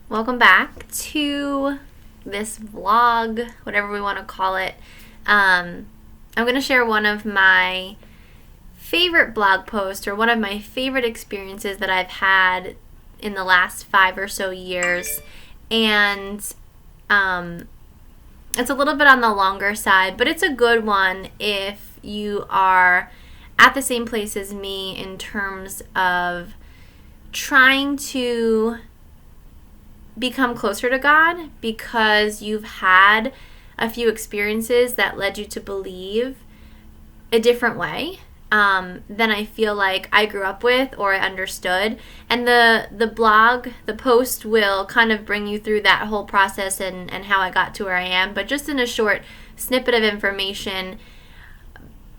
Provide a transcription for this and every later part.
Welcome back to this vlog, whatever we want to call it. I'm going to share one of my favorite blog posts or one of my favorite experiences that I've had in the last 5 or so years. And it's a little bit on the longer side, but it's a good one if you are at the same place as me in terms of trying to become closer to God because you've had a few experiences that led you to believe a different way than I feel like I grew up with or I understood. And the blog, the post will kind of bring you through that whole process and how I got to where I am. But just in a short snippet of information,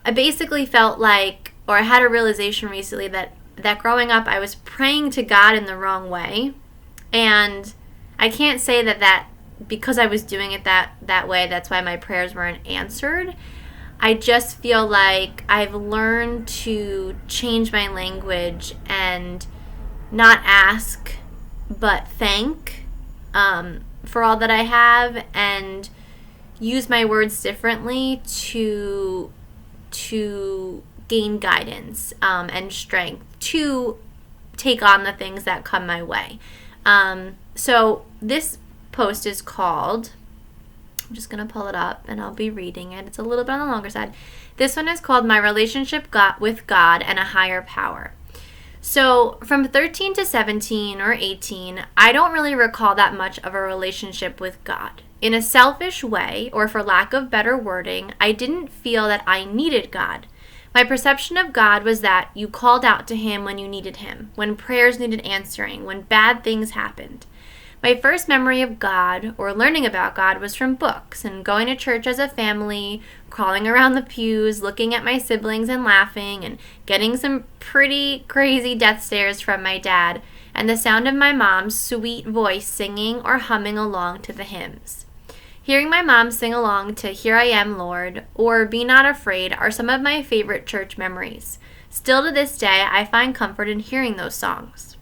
I basically felt like, or I had a realization recently that growing up I was praying to God in the wrong way. And I can't say that because I was doing it that way, that's why my prayers weren't answered. I just feel like I've learned to change my language and not ask, but thank for all that I have, and use my words differently to gain guidance and strength to take on the things that come my way. So this post is called, I'm just going to pull it up and I'll be reading it. It's a little bit on the longer side. This one is called My Relationship with God and a Higher Power. So from 13 to 17 or 18, I don't really recall that much of a relationship with God. In a selfish way, or for lack of better wording, I didn't feel that I needed God. My perception of God was that you called out to Him when you needed Him, when prayers needed answering, when bad things happened. My first memory of God, or learning about God, was from books and going to church as a family, crawling around the pews, looking at my siblings and laughing, and getting some pretty crazy death stares from my dad, and the sound of my mom's sweet voice singing or humming along to the hymns. Hearing my mom sing along to Here I Am, Lord, or Be Not Afraid are some of my favorite church memories. Still to this day, I find comfort in hearing those songs.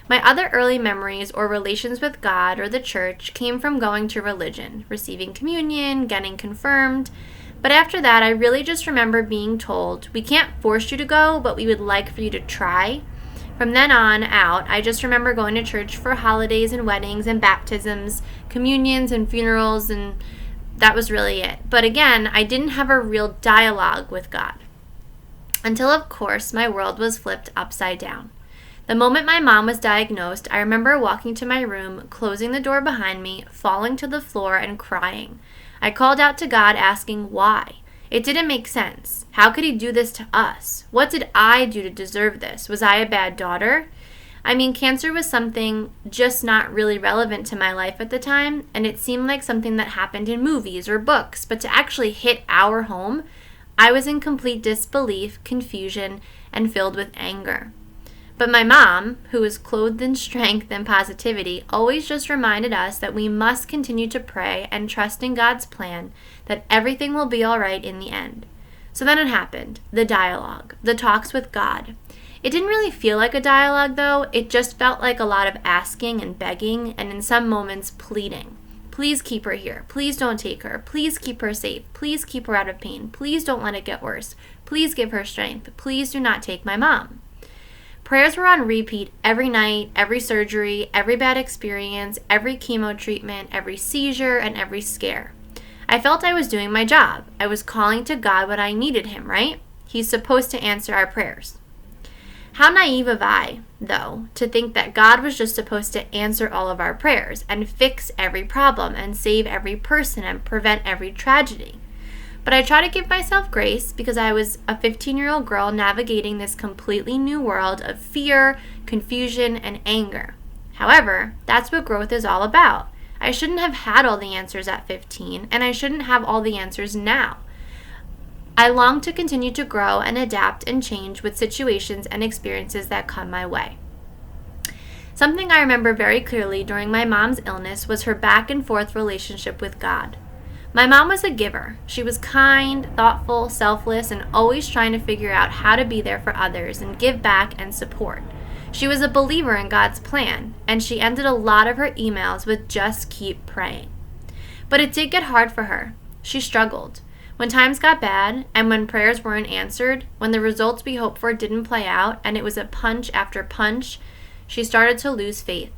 My other early memories or relations with God or the church came from going to religion, receiving communion, getting confirmed. But after that, I really just remember being told, we can't force you to go, but we would like for you to try. From then on out, I just remember going to church for holidays and weddings and baptisms, communions and funerals, and that was really it. But again, I didn't have a real dialogue with God. Until, of course, my world was flipped upside down. The moment my mom was diagnosed, I remember walking to my room, closing the door behind me, falling to the floor, and crying. I called out to God asking why. It didn't make sense. How could He do this to us? What did I do to deserve this? Was I a bad daughter? I mean, cancer was something just not really relevant to my life at the time, and it seemed like something that happened in movies or books, but to actually hit our home, I was in complete disbelief, confusion, and filled with anger. But my mom, who was clothed in strength and positivity, always just reminded us that we must continue to pray and trust in God's plan, that everything will be all right in the end. So then it happened, the dialogue, the talks with God. It didn't really feel like a dialogue, though. It just felt like a lot of asking and begging, and in some moments pleading. Please keep her here. Please don't take her. Please keep her safe. Please keep her out of pain. Please don't let it get worse. Please give her strength. Please do not take my mom. Prayers were on repeat every night, every surgery, every bad experience, every chemo treatment, every seizure, and every scare. I felt I was doing my job. I was calling to God when I needed Him, right? He's supposed to answer our prayers. How naive of I, though, to think that God was just supposed to answer all of our prayers and fix every problem and save every person and prevent every tragedy. But I try to give myself grace because I was a 15-year-old girl navigating this completely new world of fear, confusion, and anger. However, that's what growth is all about. I shouldn't have had all the answers at 15, and I shouldn't have all the answers now. I long to continue to grow and adapt and change with situations and experiences that come my way. Something I remember very clearly during my mom's illness was her back and forth relationship with God. My mom was a giver. She was kind, thoughtful, selfless, and always trying to figure out how to be there for others and give back and support. She was a believer in God's plan, and she ended a lot of her emails with "just keep praying." But it did get hard for her. She struggled. When times got bad, and when prayers weren't answered, when the results we hoped for didn't play out, and it was a punch after punch, she started to lose faith.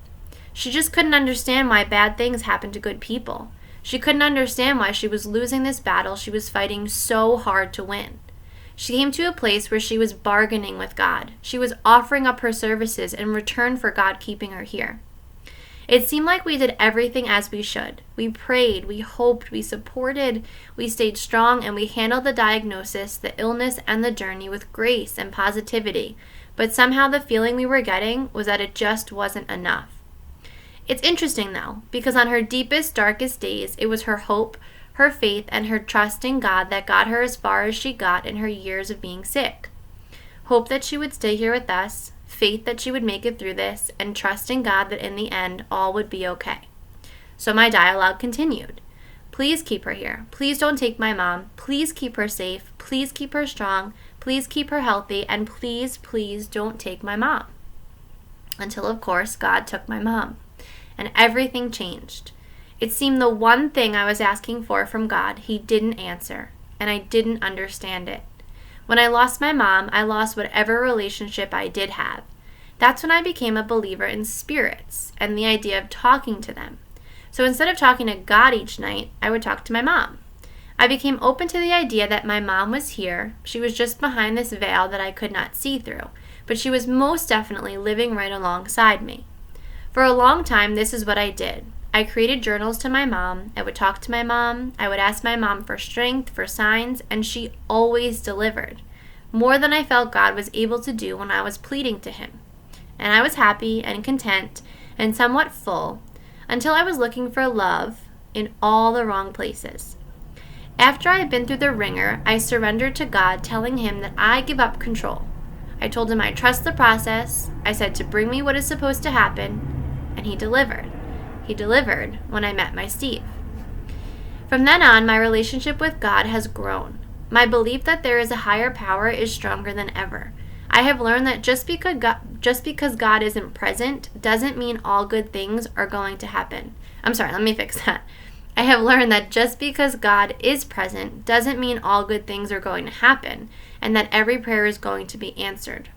She just couldn't understand why bad things happened to good people. She couldn't understand why she was losing this battle she was fighting so hard to win. She came to a place where she was bargaining with God. She was offering up her services in return for God keeping her here. It seemed like we did everything as we should. We prayed, we hoped, we supported, we stayed strong, and we handled the diagnosis, the illness, and the journey with grace and positivity. But somehow the feeling we were getting was that it just wasn't enough. It's interesting, though, because on her deepest, darkest days, it was her hope, her faith, and her trust in God that got her as far as she got in her years of being sick. Hope that she would stay here with us, faith that she would make it through this, and trust in God that in the end, all would be okay. So my dialogue continued. Please keep her here. Please don't take my mom. Please keep her safe. Please keep her strong. Please keep her healthy. And please, please don't take my mom. Until, of course, God took my mom. And everything changed. It seemed the one thing I was asking for from God, He didn't answer. And I didn't understand it. When I lost my mom, I lost whatever relationship I did have. That's when I became a believer in spirits and the idea of talking to them. So instead of talking to God each night, I would talk to my mom. I became open to the idea that my mom was here. She was just behind this veil that I could not see through, but she was most definitely living right alongside me. For a long time, this is what I did. I created journals to my mom. I would talk to my mom. I would ask my mom for strength, for signs, and she always delivered. More than I felt God was able to do when I was pleading to Him. And I was happy and content and somewhat full until I was looking for love in all the wrong places. After I had been through the ringer, I surrendered to God, telling Him that I give up control. I told Him I trust the process. I said to bring me what is supposed to happen, and He delivered. He delivered when I met my Steve. From then on, my relationship with God has grown. My belief that there is a higher power is stronger than ever. I have learned that just because God isn't present doesn't mean all good things are going to happen. Let me fix that. I have learned that just because God is present doesn't mean all good things are going to happen, and that every prayer is going to be answered.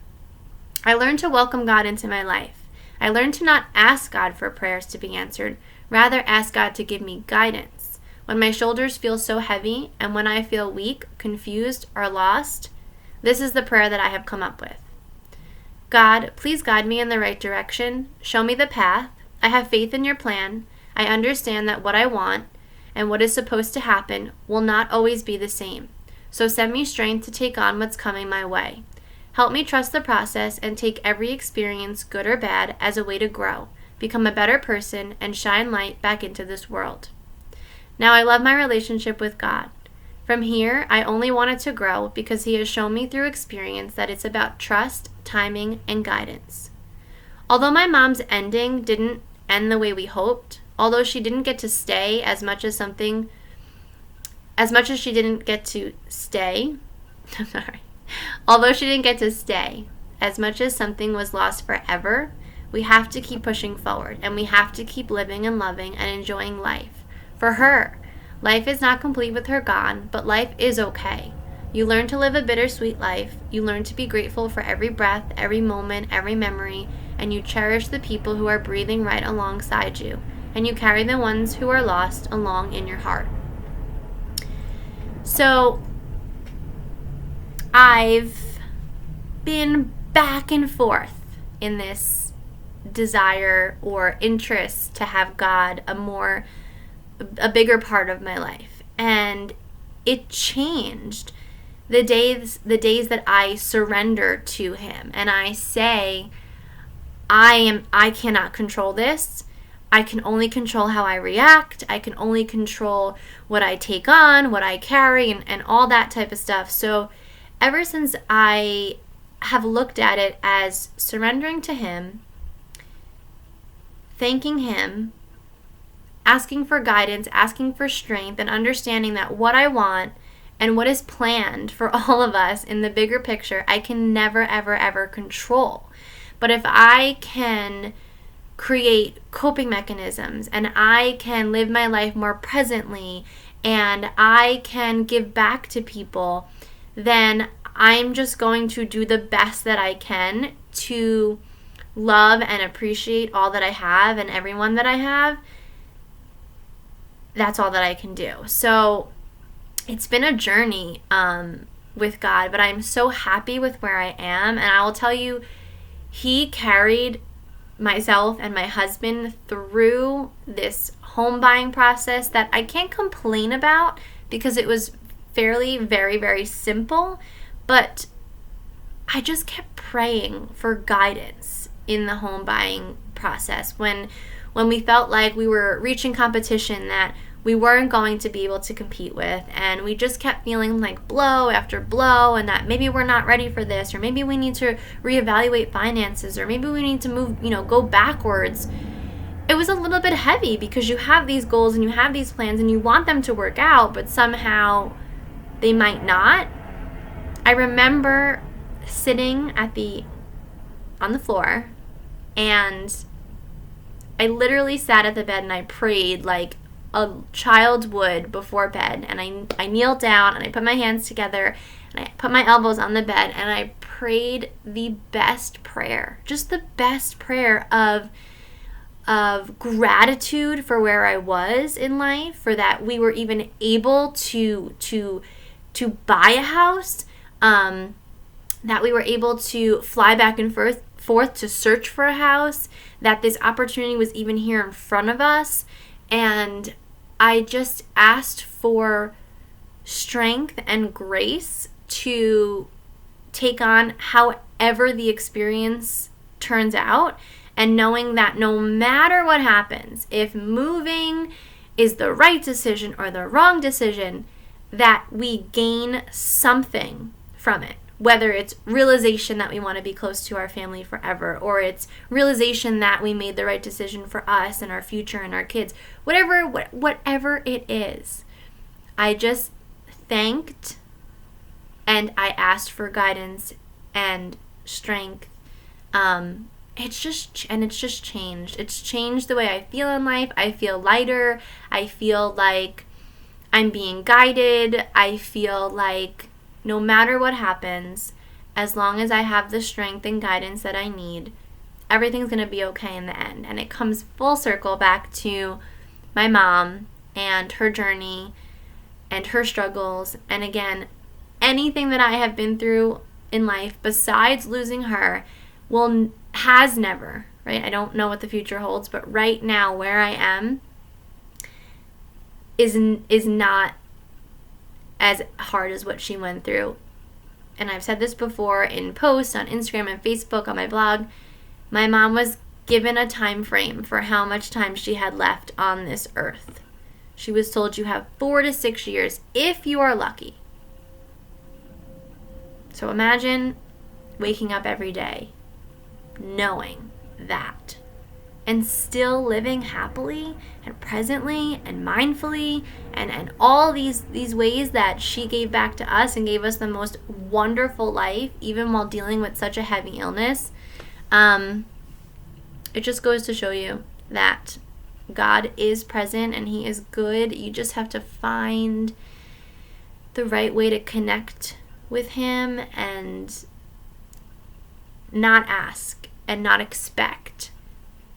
I learned to welcome God into my life. I learned to not ask God for prayers to be answered, rather ask God to give me guidance. When my shoulders feel so heavy, and when I feel weak, confused, or lost, this is the prayer that I have come up with. God, please guide me in the right direction. Show me the path. I have faith in your plan. I understand that what I want and what is supposed to happen will not always be the same. So send me strength to take on what's coming my way. Help me trust the process and take every experience, good or bad, as a way to grow, become a better person, and shine light back into this world. Now I love my relationship with God. From here, I only want it to grow because He has shown me through experience that it's about trust, timing, and guidance. Although my mom's ending didn't end the way we hoped, although she didn't get to stay as much as she didn't get to stay, although she didn't get to stay, as much as something was lost forever, we have to keep pushing forward, and we have to keep living and loving and enjoying life. For her, life is not complete with her gone, but life is okay. You learn to live a bittersweet life. You learn to be grateful for every breath, every moment, every memory, and you cherish the people who are breathing right alongside you, and you carry the ones who are lost along in your heart. So, I've been back and forth in this desire or interest to have God a bigger part of my life. And it changed the days that I surrender to Him and I say, I cannot control this. I can only control how I react. I can only control what I take on, what I carry, and all that type of stuff. So ever since I have looked at it as surrendering to Him, thanking Him, asking for guidance, asking for strength, and understanding that what I want and what is planned for all of us in the bigger picture, I can never, ever, ever control. But if I can create coping mechanisms and I can live my life more presently and I can give back to people, then I'm just going to do the best that I can to love and appreciate all that I have and everyone that I have. That's all that I can do. So it's been a journey with God, but I'm so happy with where I am. And I will tell you, He carried myself and my husband through this home buying process that I can't complain about because it was fairly, very, very simple. But I just kept praying for guidance in the home buying process when we felt like we were reaching competition that we weren't going to be able to compete with, and we just kept feeling like blow after blow, and that maybe we're not ready for this, or maybe we need to reevaluate finances, or maybe we need to move, go backwards. It was a little bit heavy because you have these goals and you have these plans and you want them to work out, but somehow they might not. I remember sitting on the floor, and I literally sat at the bed and I prayed like a child would before bed, and I kneeled down and I put my hands together and I put my elbows on the bed and I prayed the best prayer, just the best prayer of gratitude for where I was in life, for that we were even able to buy a house, that we were able to fly back and forth to search for a house, that this opportunity was even here in front of us. And I just asked for strength and grace to take on however the experience turns out, and knowing that no matter what happens, if moving is the right decision or the wrong decision, that we gain something from it. Whether it's realization that we want to be close to our family forever, or it's realization that we made the right decision for us and our future and our kids, whatever it is. I just thanked and I asked for guidance and strength. It's just changed. It's changed the way I feel in life. I feel lighter. I feel like I'm being guided. I feel like no matter what happens, as long as I have the strength and guidance that I need, everything's going to be okay in the end. And it comes full circle back to my mom and her journey and her struggles. And again, anything that I have been through in life besides losing her has never, right? I don't know what the future holds, but right now where I am is not as hard as what she went through. And I've said this before in posts on Instagram and Facebook, on my blog. My mom was given a time frame for how much time she had left on this earth. She was told you have 4 to 6 years if you are lucky. So imagine waking up every day knowing that, and still living happily and presently and mindfully and all these ways that she gave back to us and gave us the most wonderful life, even while dealing with such a heavy illness. It just goes to show you that God is present and He is good. You just have to find the right way to connect with Him and not ask and not expect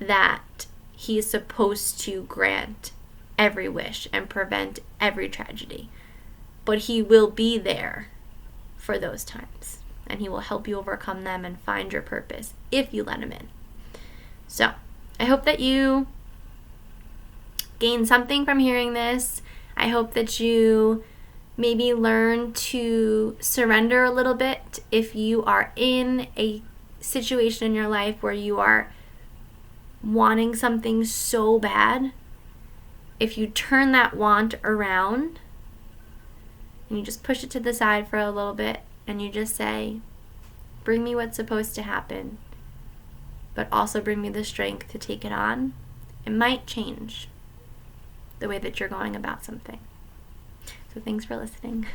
that He is supposed to grant every wish and prevent every tragedy. But He will be there for those times, and He will help you overcome them and find your purpose if you let Him in. So, I hope that you gain something from hearing this. I hope that you maybe learn to surrender a little bit if you are in a situation in your life where you are wanting something so bad. If you turn that want around and you just push it to the side for a little bit and you just say, bring me what's supposed to happen, but also bring me the strength to take it on, it might change the way that you're going about something. So thanks for listening.